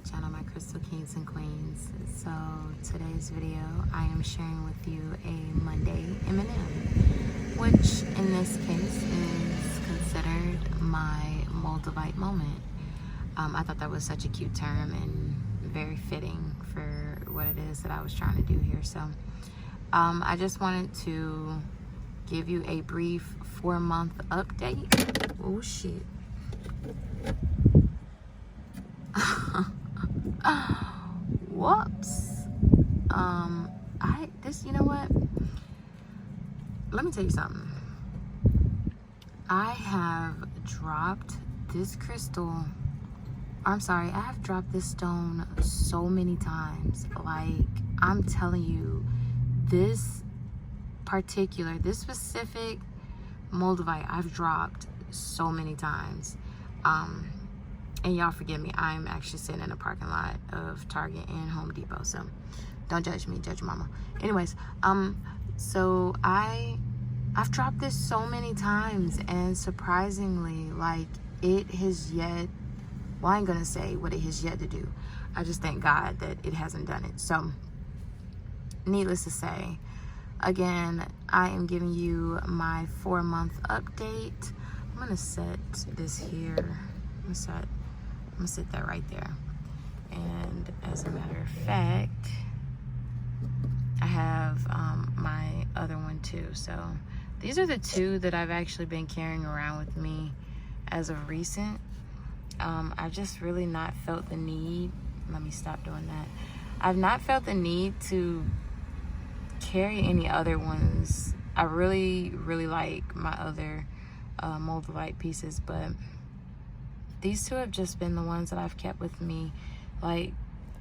channel, my crystal kings and queens. So today's video I am sharing with you a Monday M&M, which in this case is considered my Moldavite moment. I thought that was such a cute term and very fitting for what it is that I was trying to do here. So I just wanted to give you a brief 4-month update. Oh shit. Whoops. You know what? Let me tell you something. I have dropped this crystal. I have dropped this stone so many times. Like, I'm telling you, this specific Moldavite I've dropped so many times. And y'all forgive me, I'm actually sitting in a parking lot of Target and Home Depot, so don't judge me, judge mama. Anyways, so I've dropped this so many times, and surprisingly, like, it has yet, well, I ain't gonna say what it has yet to do. I just thank God that it hasn't done it. So needless to say, again, I am giving you my 4-month update. I'm gonna set this here. I'm gonna sit that right there. And as a matter of fact, I have my other one too. So these are the two that I've actually been carrying around with me as of recent. I've just really not felt the need. Let me stop doing that. I've not felt the need to carry any other ones. I really like my other Moldavite pieces, but these two have just been the ones that I've kept with me, like,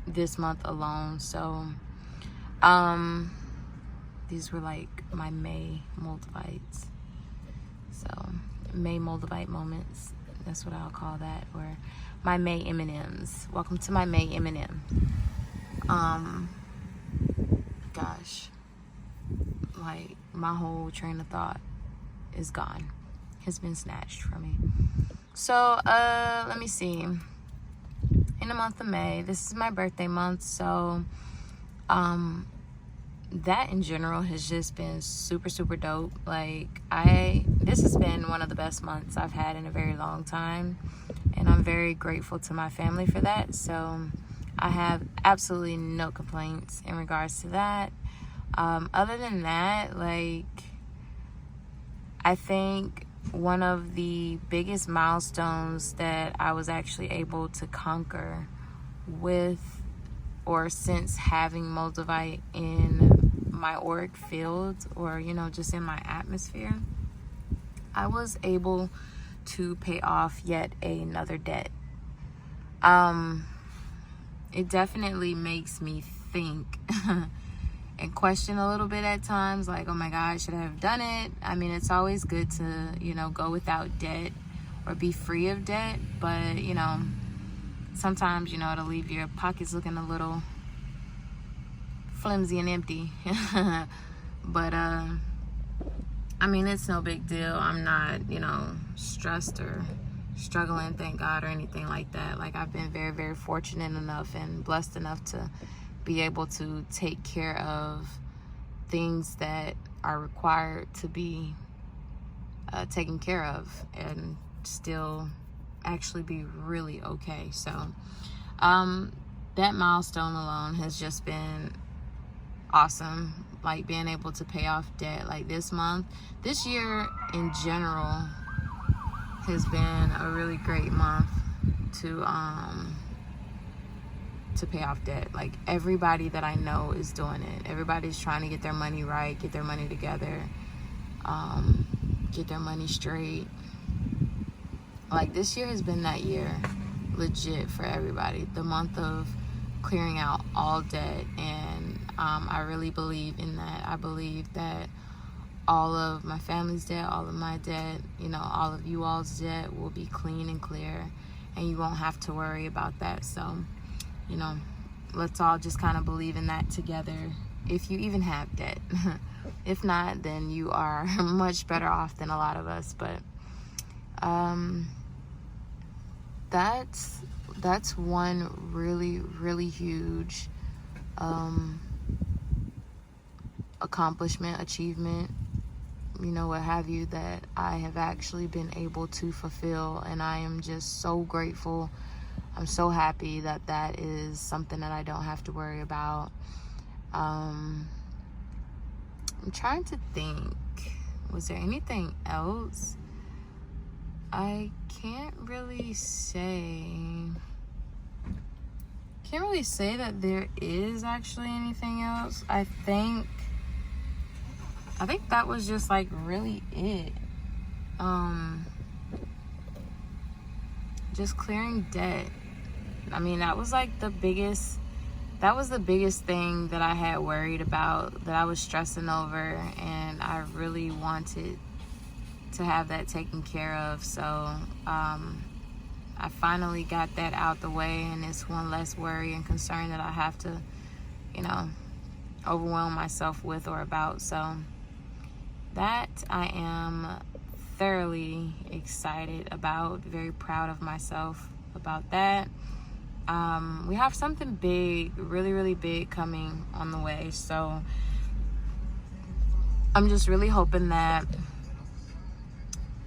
this month alone. So these were like my May Moldavites. So May Moldavite moments, that's what I'll call that, or my May M&Ms. Welcome to my May M&M. Gosh, like, my whole train of thought is gone, has been snatched from me. So let me see, in the month of May, this is my birthday month, so that in general has just been super dope. Like, this has been one of the best months I've had in a very long time, and I'm very grateful to my family for that. So I have absolutely no complaints in regards to that. Other than that, like, I think one of the biggest milestones that I was actually able to conquer with, or since having Moldavite in my auric field, or, you know, just in my atmosphere, I was able to pay off yet another debt. It definitely makes me think and question a little bit at times, like, oh my God, should I have done it? I mean, it's always good to, you know, go without debt or be free of debt, but, you know, sometimes, you know, it'll leave your pockets looking a little flimsy and empty. But I mean, it's no big deal. I'm not, you know, stressed or struggling, thank God, or anything like that. Like, I've been very fortunate enough and blessed enough to be able to take care of things that are required to be taken care of, and still actually be really okay. So that milestone alone has just been awesome. Like, being able to pay off debt, like, this year in general has been a really great month to pay off debt. Like, everybody that I know is doing it. Everybody's trying to get their money right, get their money together, get their money straight. Like, this year has been that year, legit, for everybody. The month of clearing out all debt, and I really believe in that. I believe that all of my family's debt, all of my debt, you know, all of you all's debt will be clean and clear, and you won't have to worry about that. So, you know, let's all just kind of believe in that together, if you even have debt. If not, then you are much better off than a lot of us. But that's that's one really, really huge accomplishment, achievement, you know, what have you, that I have actually been able to fulfill. And I am just so grateful. I'm so happy that that is something that I don't have to worry about. I'm trying to think, was there anything else? I can't really say that there is actually anything else. I think that was just like really it. Just clearing debt. I mean, that was like the biggest thing that I had worried about, that I was stressing over, and I really wanted to have that taken care of. So I finally got that out the way, and it's one less worry and concern that I have to, you know, overwhelm myself with or about. So that I am thoroughly excited about, very proud of myself about that. We have something big, really, really big coming on the way. So I'm just really hoping that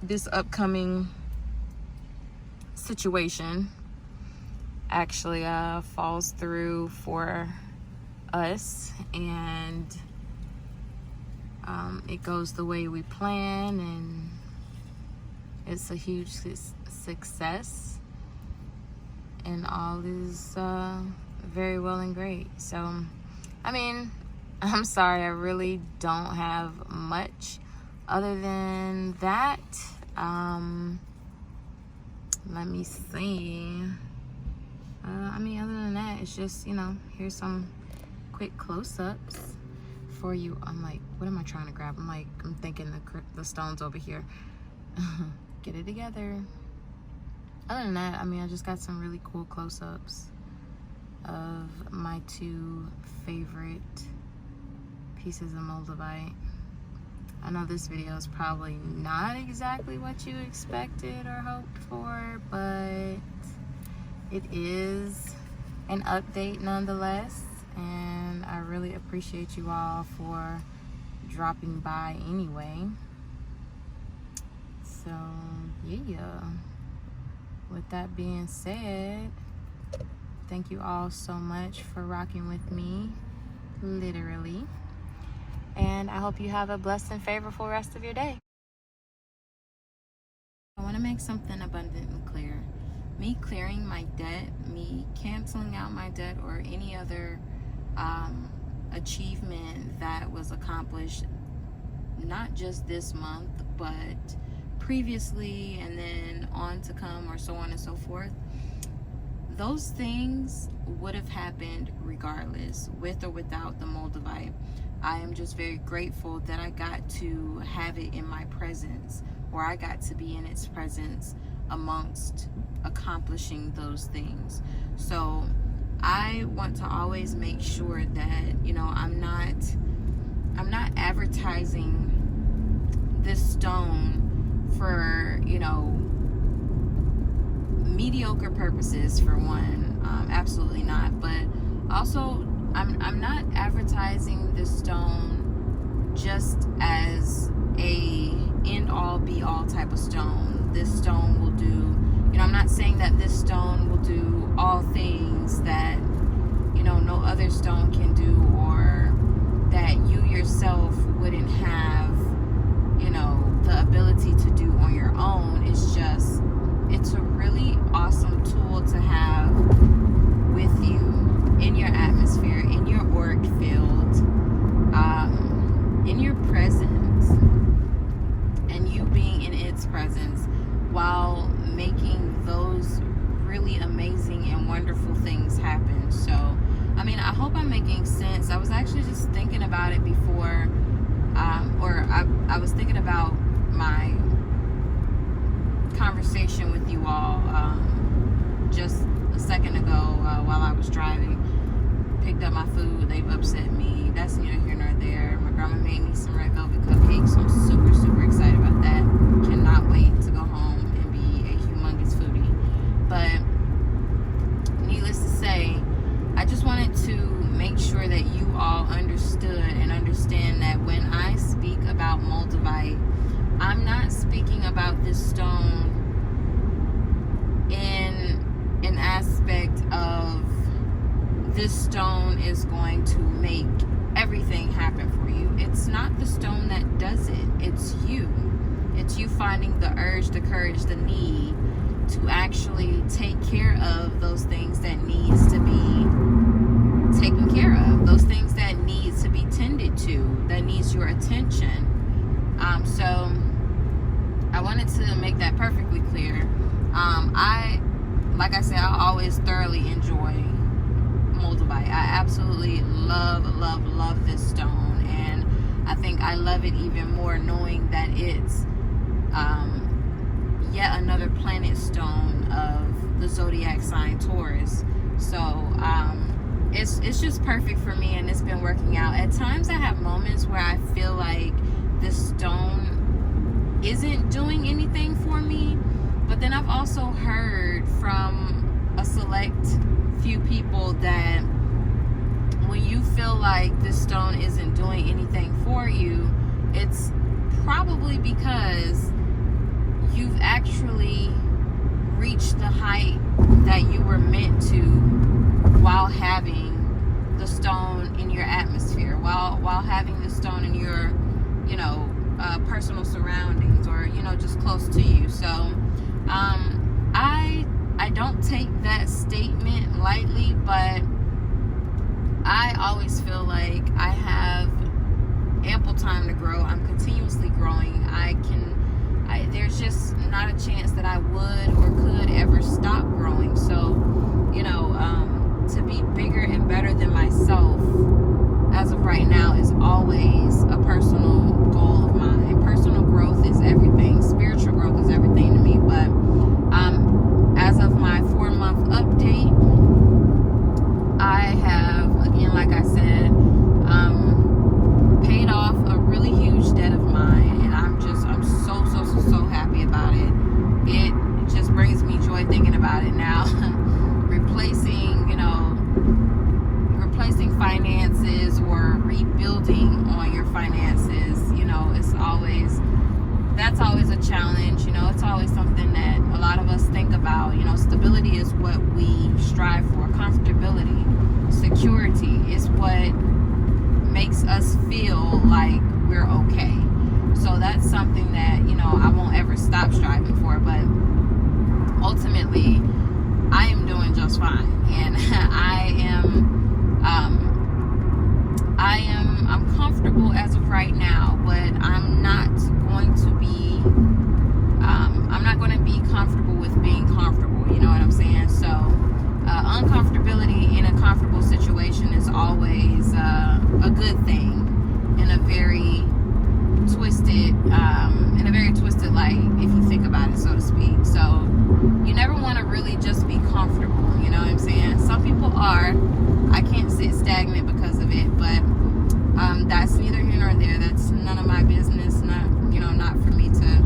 this upcoming situation actually falls through for us, and it goes the way we plan, and it's a huge success, and all is very well and great. So, I mean, I'm sorry, I really don't have much other than that. Let me see. I mean, other than that, it's just, you know, here's some quick close-ups for you. I'm like, what am I trying to grab? I'm thinking the stone's over here. Get it together. Other than that, I mean, I just got some really cool close-ups of my two favorite pieces of Moldavite. I know this video is probably not exactly what you expected or hoped for, but it is an update nonetheless, and I really appreciate you all for dropping by anyway. So yeah, with that being said, thank you all so much for rocking with me, literally. And I hope you have a blessed and favorable rest of your day. I want to make something abundantly clear. Me clearing my debt, me canceling out my debt, or any other achievement that was accomplished, not just this month, but previously and then on to come, or so on and so forth, those things would have happened regardless, with or without the Moldavite. I am just very grateful that I got to have it in my presence, or I got to be in its presence amongst accomplishing those things. So I want to always make sure that, you know, I'm not advertising this stone for, you know, mediocre purposes, for one. Absolutely not. But also, I'm not advertising this stone just as a end-all be-all type of stone. This stone will do, you know, I'm not saying that this stone will do all things that, you know, no other stone can do, or that you yourself wouldn't have, you know, the ability to do on your own. It's just, it's a really awesome tool to have with you in your atmosphere, in your auric field, in your presence, and you being in its presence while making those really amazing and wonderful things happen. So, I mean, I hope I'm making sense. I was actually just thinking about it before, or I was thinking about my conversation with you all just a second ago while I was driving. Picked up my food, they've upset me. That's neither here nor there. My grandma made me some red velvet cupcakes, so I'm super, super excited about that. Cannot wait to go home and be a humongous foodie. But this stone is going to make everything happen for you. It's not the stone that does it. It's you. It's you finding the urge, the courage, the need to actually take care of those things that needs to be taken care of, those things that needs to be tended to, that needs your attention. So I wanted to make that perfectly clear. Like I said, I always thoroughly enjoy Moldavite. I absolutely love this stone, and I think I love it even more knowing that it's yet another planet stone of the zodiac sign Taurus. So it's just perfect for me, and it's been working out. At times I have moments where I feel like this stone isn't doing anything for me, but then I've also heard from a select few people that when you feel like this stone isn't doing anything for you, it's probably because you've actually reached the height that you were meant to while having the stone in your atmosphere, while having the stone in your personal surroundings, or just close to you. So I don't take that statement lightly, but I always feel like I have ample time to grow. I'm continuously growing. There's just not a chance that I would or could ever stop growing. So, to be bigger and better than myself as of right now is always a personal goal of mine. Personal growth is everything. Spiritual growth is everything to me. But as of my 4-month update, I have, again, like I said, paid off a really huge debt of mine, and I'm so happy about it. It just brings me joy thinking about it now. replacing finances or rebuilding on your finances, that's always a challenge. It's always something that a lot of us think about. Stability is what we strive for. Comfortability, security is what makes us feel like we're okay. So that's something that, I won't ever stop striving for, but ultimately I am doing just fine. And I'm comfortable as of right now, but I'm not going to be comfortable with being comfortable. You know what I'm saying? So uncomfortability in a comfortable situation is always a good thing in a very twisted light, if you think about it, so to speak. So you never want to really just be comfortable. You know what I'm saying? Some people are. I can't sit stagnant because of it, but that's neither here nor there. That's none of my business. Not for me to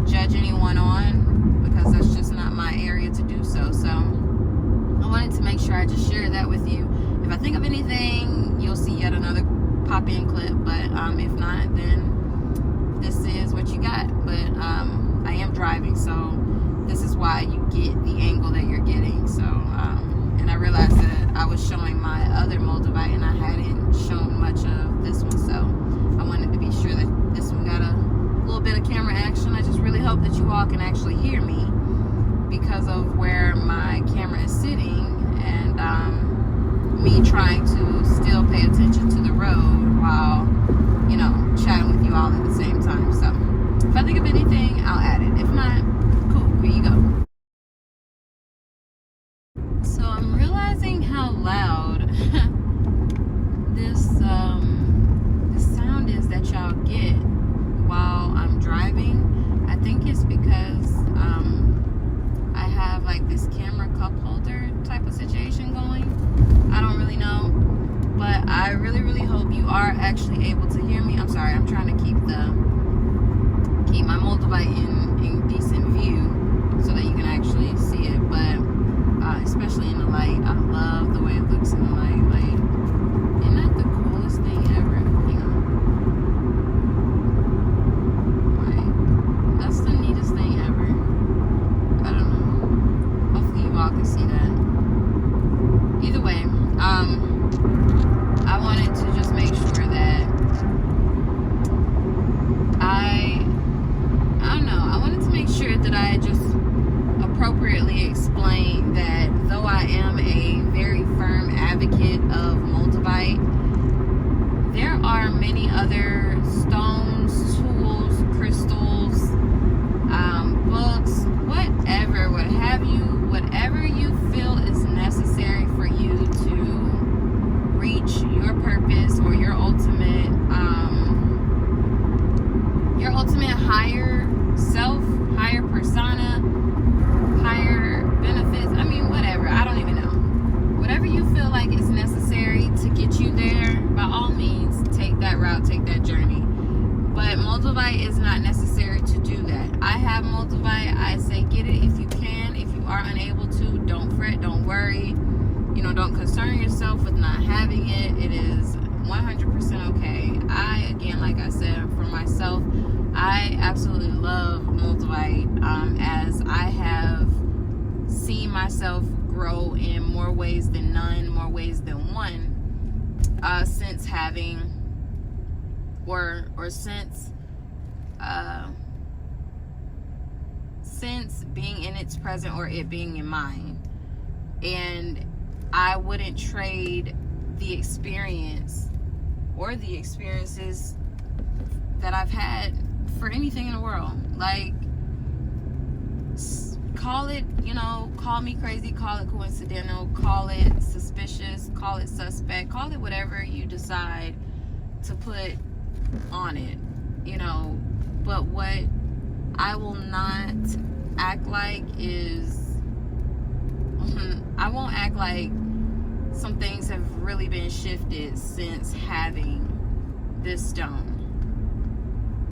judge anyone on, because that's just not my area to do so. So I wanted to make sure I just share that with you. If I think of anything, you'll see yet another pop-in clip, but if not, then this is what you got. But I am driving, so this is why you get the angle that you're getting. So and I realized that I was showing my other Moldavite and I hadn't shown much of this one, so I wanted to be sure that this one got a little bit of camera action. I just really hope that you all can actually hear me because of where my camera is sitting, and me trying to still pay attention to the road while chatting with you all at the same time. So if I think of anything, I'll add it. If not, cool, here you go. So I'm realizing how loud this sound is that y'all get while I'm driving. I think it's because I have like this camera cup holder type of situation going. I don't really know, but I really hope you are actually able to hear me. I'm sorry, I'm trying to keep my Moldavite in decent view so that you can actually see it, but especially in the light, I love the way it looks in the light. Like, isn't that the coolest thing ever? Hang on. Like, that's the neatest thing ever. I don't know. Hopefully you all can see that. Either way, I wanted to just make sure that I don't know, I wanted to make sure that I just appropriately explain that though I am a very firm advocate of Moldavite, there are many other stones, tools, crystals, books, whatever, what have you, whatever you feel is necessary for you to reach your purpose or your ultimate higher self, higher persona, higher benefits. I mean, whatever. I don't even know. Whatever you feel like is necessary to get you there, by all means, take that route, take that journey. But Moldavite is not necessary to do that. I have Moldavite. I say get it if you can. If you are unable to, don't fret, don't worry. You know, don't concern yourself with not having it. It is 100% okay. Again, like I said, for myself, I absolutely love Moldavite, as I have seen myself grow in more ways than none, more ways than one, since having, or since being in its present or it being in mine. And I wouldn't trade the experience or the experiences that I've had for anything in the world. Like, call it, call me crazy, call it coincidental, call it suspicious, call it suspect, call it whatever you decide to put on it, but what I will not act like is, I won't act like some things have really been shifted since having this stone,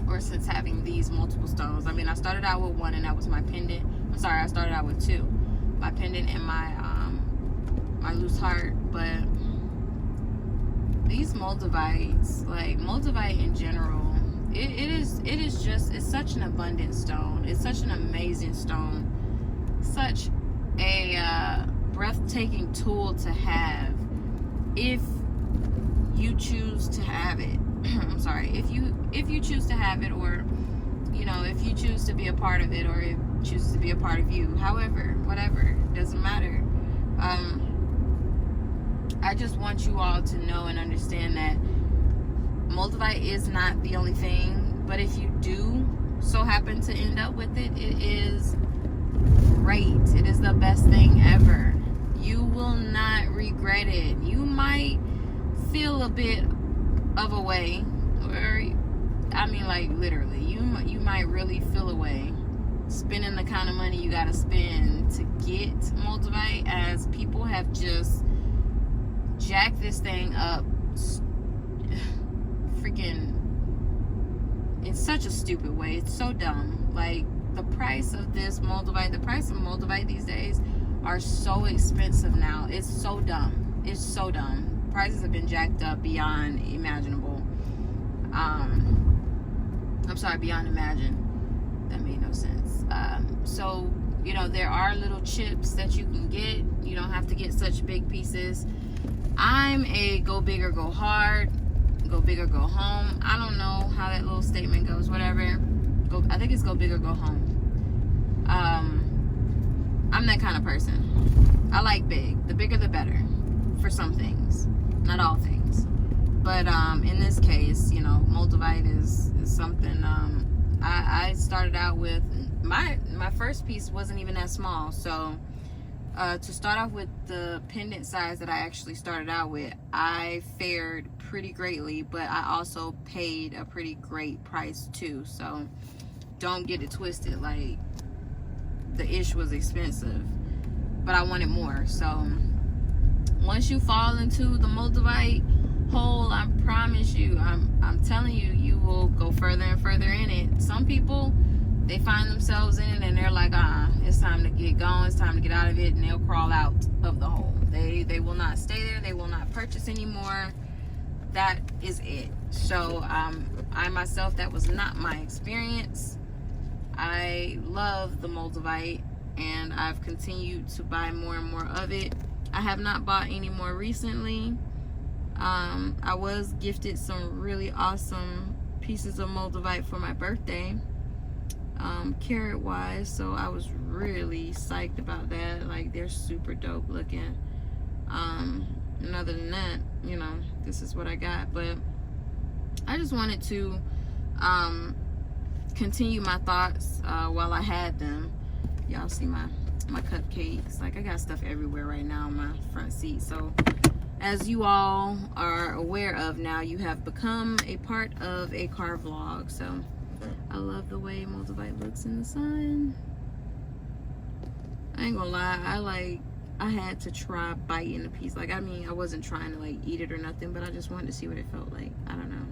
or since having these multiple stones. I mean, I started out with one, and that was my pendant. I started out with two, my pendant and my loose heart. But these Moldavites, like Moldavite in general, it's such an abundant stone. It's such an amazing stone, such a breathtaking tool to have if you choose to have it. I'm sorry, if you choose to have it, or if you choose to be a part of it, or it chooses to be a part of you. However, whatever, doesn't matter. I just want you all to know and understand that Moldavite is not the only thing, but if you do so happen to end up with it, it is great. It is the best thing ever. You will not regret it. You might feel a bit of a way, or I mean, like, literally, you might really feel a way spending the kind of money you gotta spend to get Moldavite, as people have just jacked this thing up freaking in such a stupid way. It's so dumb. Like, the price of this Moldavite, the price of Moldavite these days are so expensive now. It's so dumb. It's so dumb. Prices have been jacked up beyond imaginable. I'm sorry, beyond imagine. That made no sense. So, there are little chips that you can get. You don't have to get such big pieces. I'm a go big or go hard, go big or go home. I don't know how that little statement goes, whatever. I think it's go big or go home. I'm that kind of person. I like big. The bigger the better for some things, not all things. But in this case, Moldavite is something. I started out with my first piece wasn't even that small. So to start off with the pendant size that I actually started out with, I fared pretty greatly, but I also paid a pretty great price too. So don't get it twisted. Like, the ish was expensive, but I wanted more. So once you fall into the Moldavite hole, I promise you, I'm telling you, you will go further and further in it. Some people, they find themselves in it and they're like, it's time to get going, it's time to get out of it, and they'll crawl out of the hole. They will not stay there, they will not purchase anymore. That is it. So I myself, that was not my experience. I love the Moldavite, and I've continued to buy more and more of it. I have not bought any more recently. I was gifted some really awesome pieces of Moldavite for my birthday, carat wise, so I was really psyched about that. Like, they're super dope looking. And other than that, you know, this is what I got. But I just wanted to continue my thoughts while I had them. Y'all see my cupcakes. Like, I got stuff everywhere right now on my front seat. So as you all are aware of now, you have become a part of a car vlog. So I love the way Moldavite looks in the sun. I ain't gonna lie, I had to try biting a piece. Like, I mean, I wasn't trying to like eat it or nothing, but I just wanted to see what it felt like. I don't know,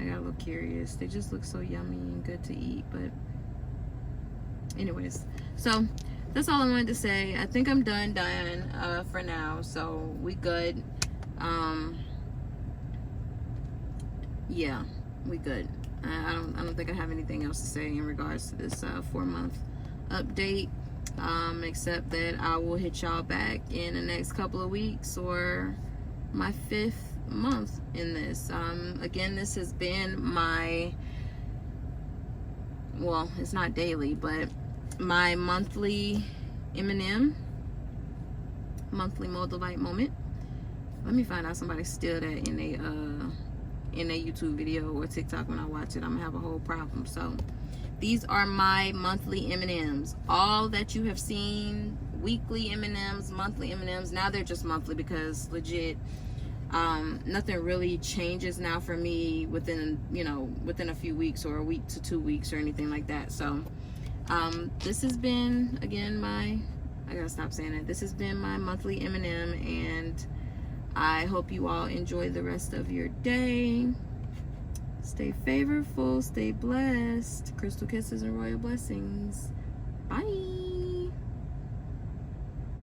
I got a little curious. They just look so yummy and good to eat. But anyways, so that's all I wanted to say. I think I'm done for now, so we good. Yeah, we good. I don't think I have anything else to say in regards to this 4-month update, except that I will hit y'all back in the next couple of weeks, or my 5th month in this. Again, this has been my, well, it's not daily, but my monthly M&M, monthly Moldavite moment. Let me find out somebody steal that in a YouTube video or TikTok. When I watch it, I'm gonna have a whole problem. So these are my monthly M&Ms. All that you have seen, weekly M&Ms, monthly M&Ms, now they're just monthly because legit, nothing really changes now for me within, you know, within a few weeks or a week to 2 weeks or anything like that. So this has been, again, I gotta stop saying it. This has been my monthly M&M, and I hope you all enjoy the rest of your day. Stay favorful, stay blessed. Crystal kisses and royal blessings.